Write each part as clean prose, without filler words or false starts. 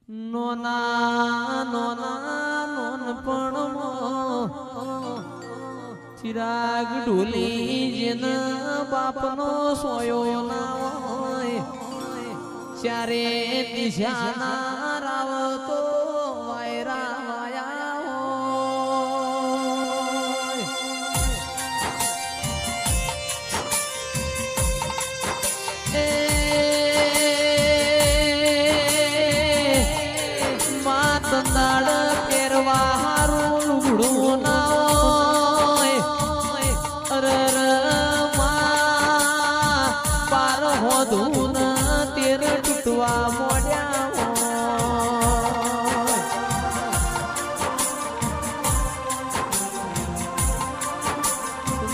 નોના નોના નોનપણમાં ચિરાગ ઢોલી જેન બાપનો સોયો ના હોય ચારે દિશાના રાવતો વાયરા વાયા હોય માતંદાળ પહેરવા હારું લુગડું ના હોય અરર માં પાર હોધું તેર તૂટવા મોડ્યા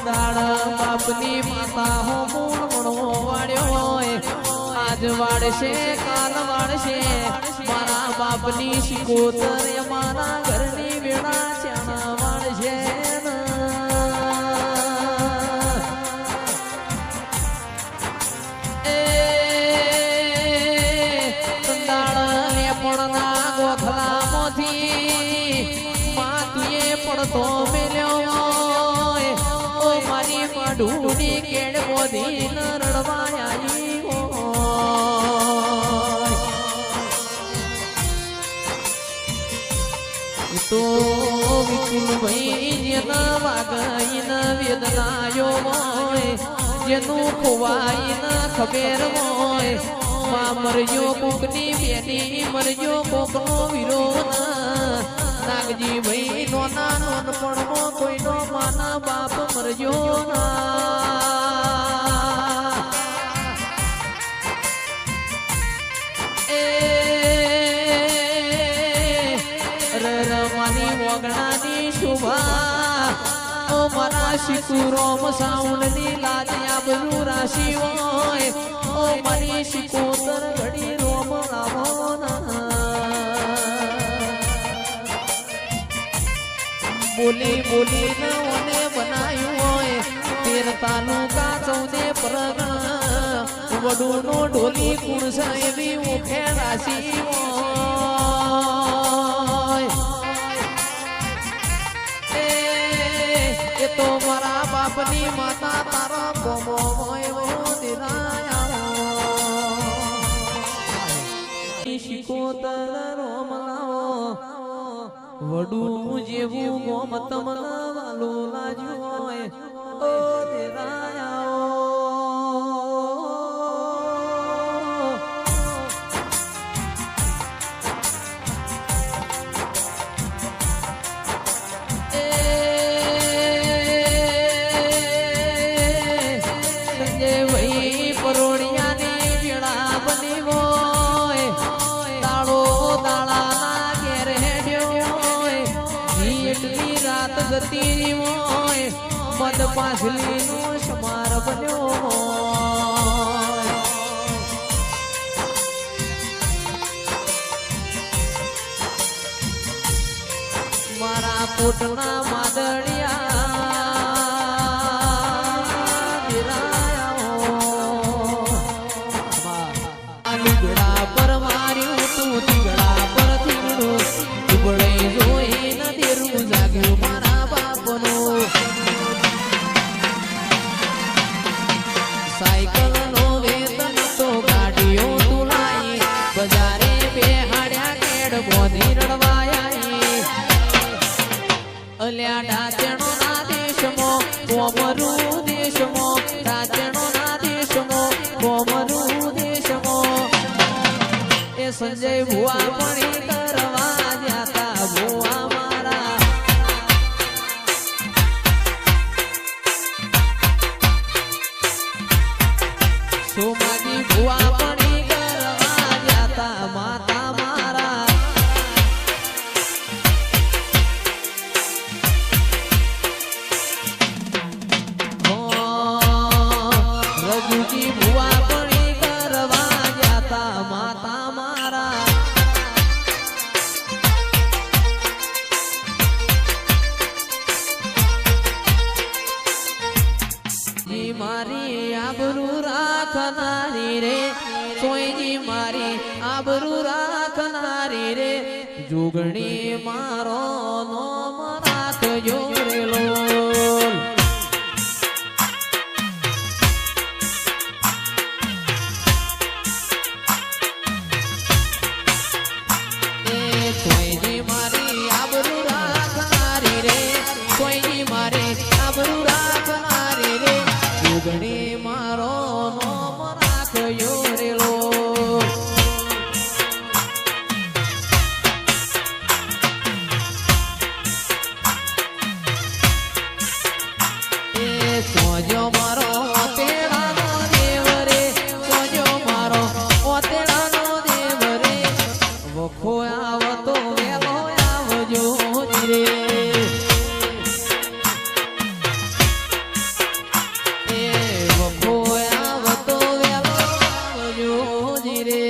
દાળ બાપની માતા હો મૂળ મણો વાળ્યો હોય આજ વાળશે કાલ વાળશે મારા બાપની શિકોતર મારા ઘરની વેળા ચાણા વાળશે પડતો મેલ્યો ઓ મારી માઢુની કેડ બોધી ન રડવાઈ તો વિપુલ ભાઈ જેના વાગઈ ન વેદનાયો હોય જેનું ખોવાઈ ન ખબેર હોય માં મરજો કોકની બેની મરજો કોકનો વિરોધ નાગજી ભાઈ નોના નોનપણમાં કોઈનો માના બાપ મરજો ના મારી વગણાની શુભા ઓ મારા શિકુરોમ સાઉન્ડની લાજ આબરૂ રાશિ હોય ઓ મારી શિકોતર ઘડી રોમ લાવો બોલી બોલી નોને બનાયું હોય તેર તાલુકા 14 પરગણા વડું નો ઢોલી કુણસ એવી ઓખે રાશિ હોય એ તો મારા બાપની માતા તારા ગોમો હોય શિકોતર રોમલાઓ વડું જેવું ગોમ તમને વાલું લાજ્યું હોય ઓ દેરાયા સંજય ભાઈ પરોડિયાની વેળા બની હોય તાળો દાળા ઘેર એટલી રાત ગતી હોય મદ પાછલી નો સમાર બન્યો હોય મારા કોટના માદળિયા લુગડા પર માર્યું તું તીગડા પર થીગડું દુબળે જોઈ નદીરું જાગ્યું મારા બાપનો સાયકલ નો વેતન તો ગાડીઓ તુલાઈ બજારે બેહાડ્યા કેડ બોધી રડવાયા અલ્યા ડાચણો ના દેશમાં કોમરું દેશમાં ડાચણો ના દેશમાં કોમરું દેશમાં એ સંજય ભુવા પણી કરવા જાતા ભુવા મારા સોમાજી ભુવા પણી કરવા જાતા માતા મારા રઘુજી ભુવા પણી કરવા જાતા માતા મારા મારી આબરૂ રાખનારી રે સોયજી મારી આબરૂ રાખનારી જુગણી મારો નોમ રાખજો રેલો કોઈની મારી આબરૂ રાખનારી રે કોઈની મારી આબરૂ રાખનારી રે જુગણી મારો નોમ રાખજો રેલો સોજો મારો ઓતેડાનો દેવ રે સોજો મારો ઓતેડાનો દેવ રે વખો આવતો વેલો આવજો રે એ વખો આવતો વેલો આવજો રે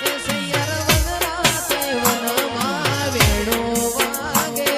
એ સૈયર વનરાતે વનમાં વેણો વાગે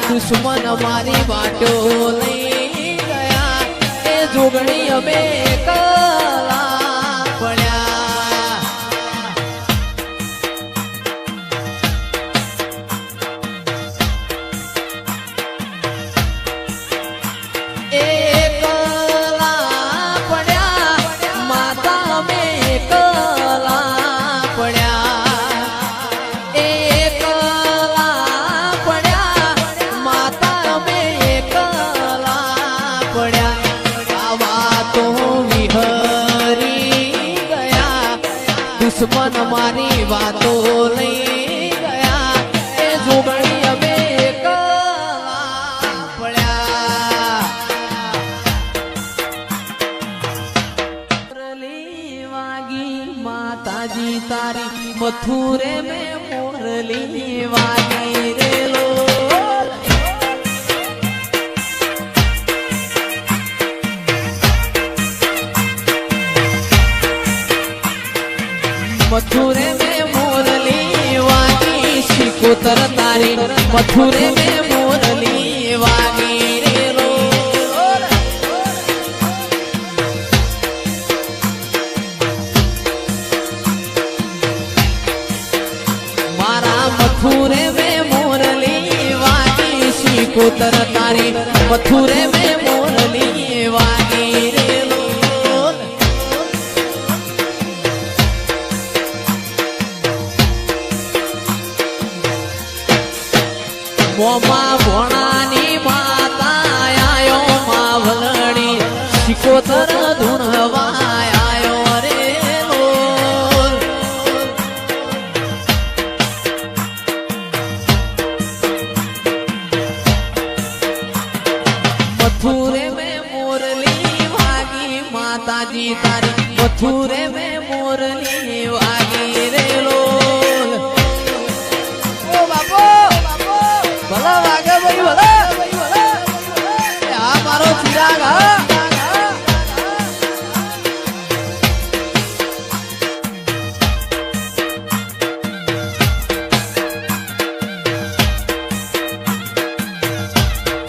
દુશ્મન મારી વાટો લઈ ગયા એ જોગણી અમે કલા પડ્યા એ કલા પડ્યા માતા અમે કલા પડ્યા એ કલા પડ્યા मथुरे में मुरली वागी रे लो मथुरे में मुरली वागी शिकोतर तारी मथुरे में मुरली वागी रे लो मारा मथुरे में मुरली वागी शिकोतर तारी मथुरे में मुरली वागी रे लो मोमा भोणानी माता आयो मावलणी शिकोतर धुणवा आयो रे लोल मथुरे में मुरली वागी माता जी तारी मथुरे में मुरली वागी रे लोल ओ बाबू भला वागे भाई भला आ मारो चिराग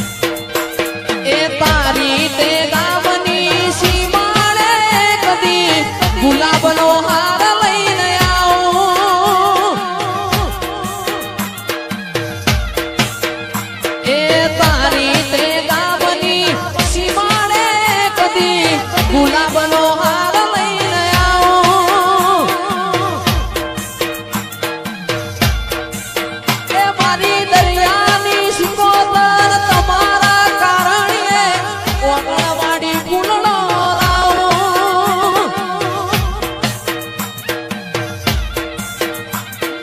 ए तारी ते गावनी सीमाळे कदी गुलाबनो हार लईने आऊं ए तारी ते गावनी सीमाळे कदी गुलाबनो हार लईने आऊं ए मारी दरियानी शिकोतर तमारा कारणे ओगळवाडी फुलणो लावूं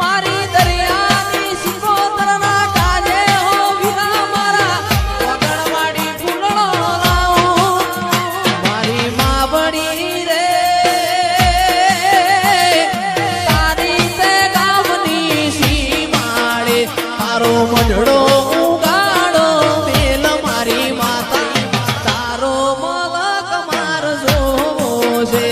मारी दरियानी शिकोतरना काजे हो विना मारा ओगळवाडी फुलणो लावूं मारी मावडी रे तारी ते गावनी सीमाळे तारो मढडो उगाडो मेल मारी माता तारो मलक मारजो मोजे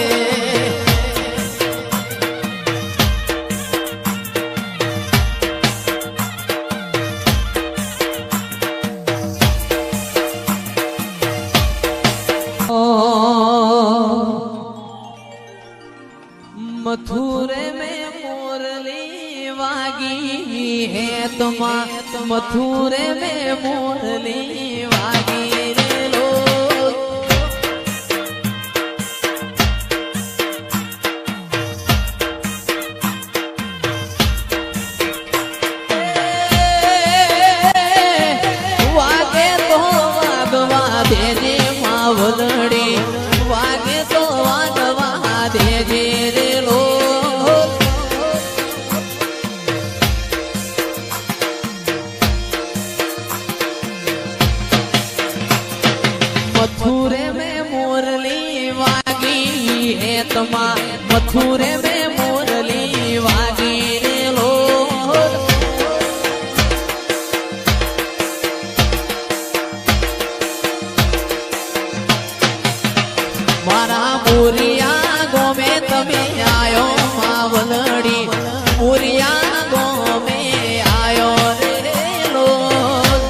मथुरे में मुरली वागी है तुमा मथुरे में मुरली वागी रे लोग वागे तो वागवा देजे मावलड़ी वागे तो वागवा देजे रे लोग मथुरे में मुरली वागी है तुमा मथुरे में मुरली वागी रे लोग मारा मुरिया गोमे तमे आयो मावलड़ी मुरिया गोमे आयो रे लोग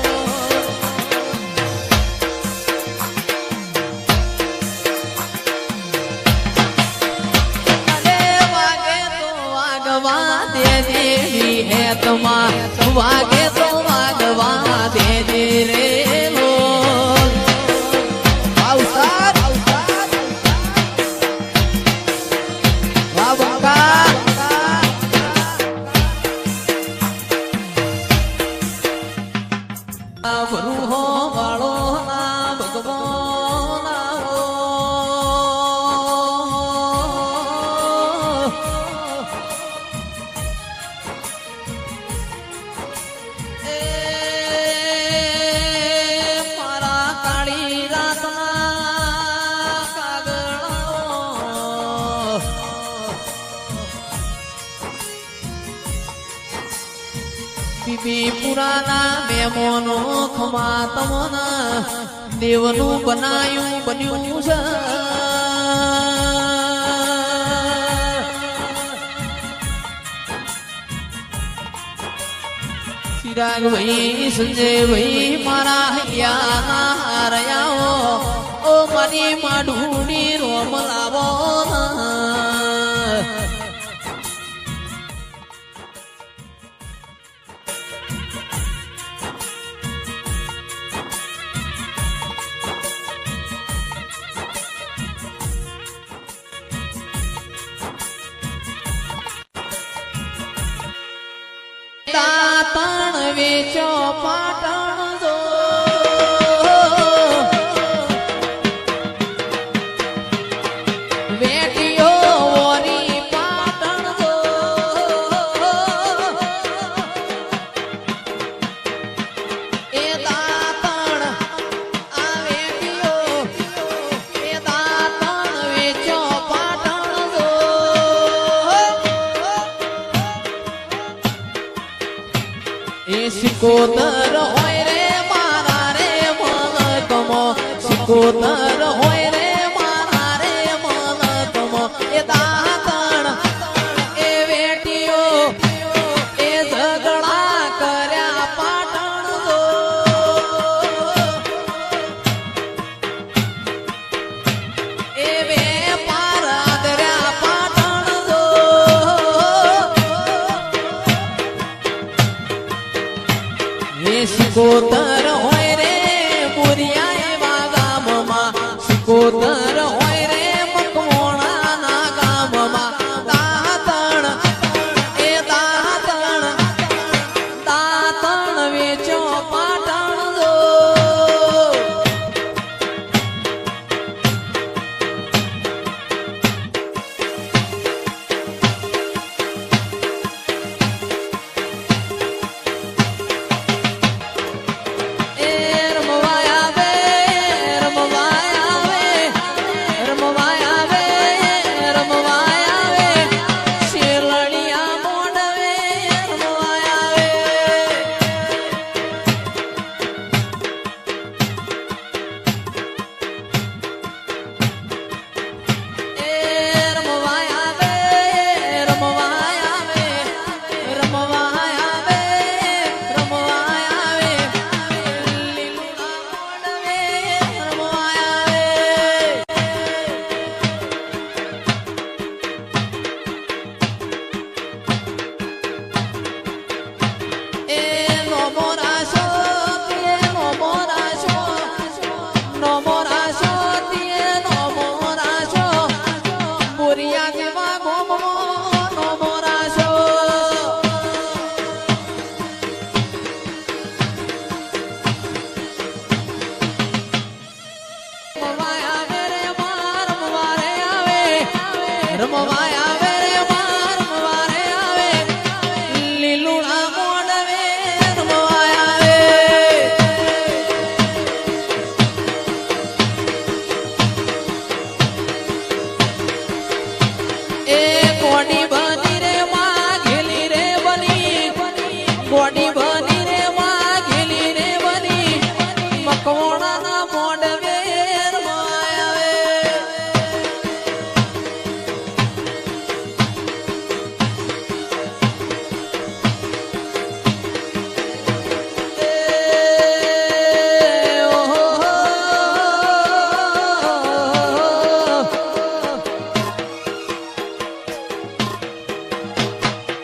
अरे वागे तो वागवा दे देवी है तुमा वागे तो वागवा दे दे रे लोग औसार बाबा भरूहो वालो ना भगवान मारा काली रातना कागड़ो બી પુરાના મેમોનો ખમા તમોના દેવનું બનાયું બન્યું છે ચિરાગ ભાઈ સંજય ભાઈ મારા હૈયા હરયાઓ ઓ મારી માઢુડી રોમ લાવો દાતણ વેચો પાટણ જો વેટીઓ વોરી પાટણ જો એ દાતણ આ વેટીઓ એ દાતણ વેચો પાટણ જો એ સિકોતર હોય રે મારા રે મલકમો સિકોતર હોય રે મારા રે મલકમો એ દાતણ એ વેટીઓ એ ઝઘડા કર્યા પાટણ જો એ વેપાર આદર્યા પાટણ જો સિકોતર હોય રે બોરિયા એવા ગામમાં સિકોતર હોય રે મકવાણાના ગામમાં દાતણ એ દાતણ દાતણ વેચો પાટણ જો ગોડી બની રે વાઘેલી રે બની મકવાણાના મોડવે રમાવે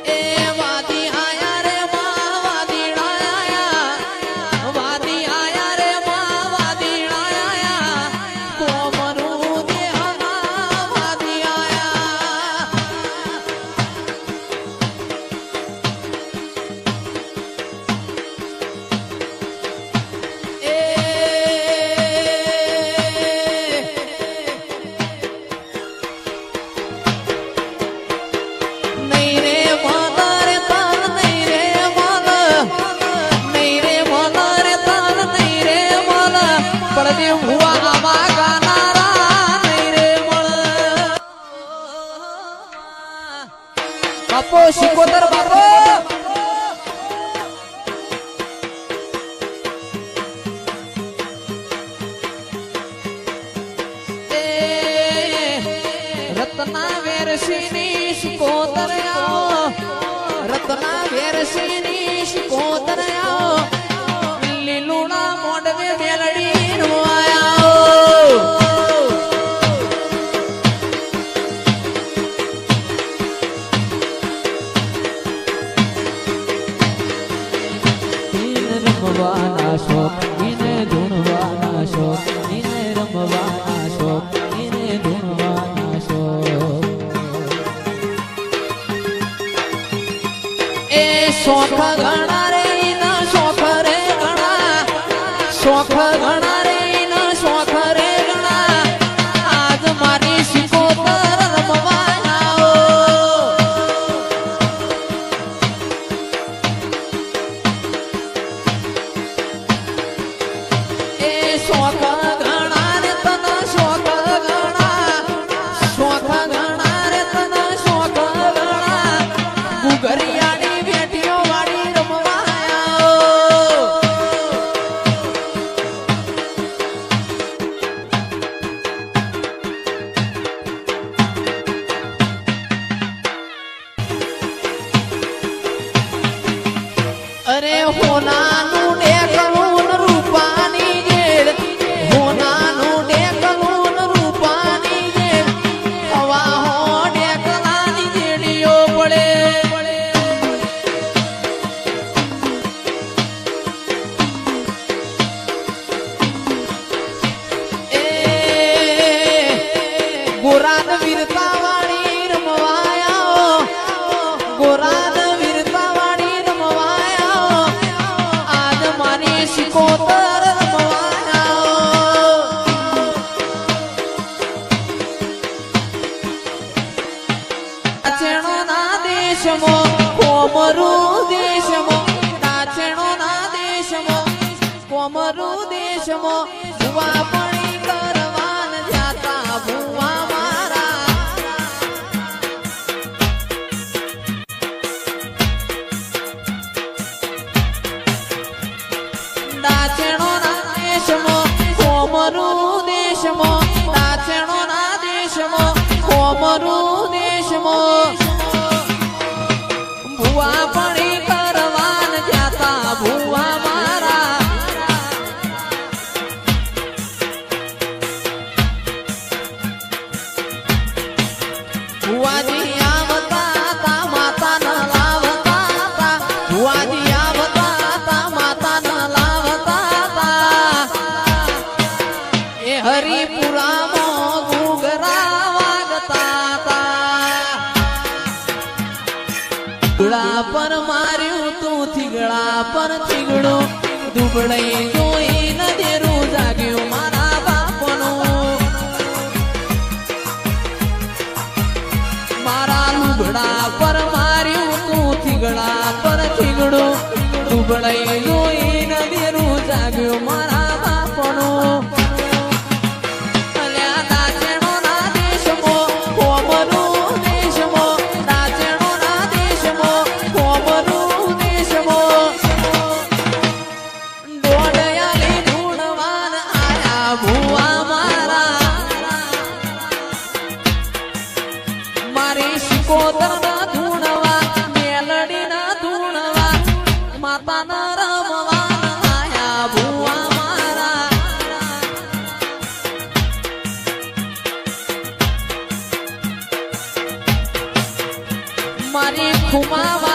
એ વાદી આયા રે વાદીડા વેરશીની શિકોતર આવો રત્ના વેરશીની શિકોતર આવો લીલુડા મોઢવે મેલડી નો આયો રમવાના શોખ એને ધૂણવાના શોખ એને રમવાના શોખ એને ધૂણવાના શોખ એ શોખ ઘણા રે ના શોખ રે ઘણા શોખ ઘણા રે ના શોખ રે ઘણા આજ મારી શિકોતર રમવાના શોખ ઘણા રે તના શોખ ઘણા શોખ ઘણા રે તના શોખ ઘણા ગુગરિયાની બેટીઓ વાળી રમવાયા અરે હોનાનું ડેકલું રૂપાની જેડ હોનાનું ડેકલું રૂપાની જેડ હવા હો ડેકલાની જેડીઓ પડે એ ગોરાદ વીરતા વાળી રમવાયા ગોરાદ વીરતા વાળી રમવાયા આજ મારી શિકોતર કોમરુ દેશમો દાચેણો ના દેશમો કોમરુ દેશમો ભુવા પણી કરવાન જાતા ભુવા મારા દાચેણો ના દેશમો કોમરુ દેશમો દાચેણો ના દેશમો કોમરુ દેશમો ભુવા પણી કરવાન જાતા ભુવા મારા ભુવાજી આવતા તા માતા ન લાવતા તા ભુવાજી આવતા તા માતા ન લાવતા તા એ હરિપુરામાં ઘૂઘરા વાગતા તા થીગડા પર માર્યું તું થીગડા પર થીગડો દુબળઈ જોઈ નજરું જાગ્યું મારા બાપનું મારા લુગડા પર માર્યું તું થીગડા પર થીગડો દુબળઈ જોઈ નજરું જાગ્યું મારા બાપનું શિકોતર ના ધૂણવા મેલડી ના ધૂણવા માતા ના રમવા આયા ભુવા મારા મારી ખુમા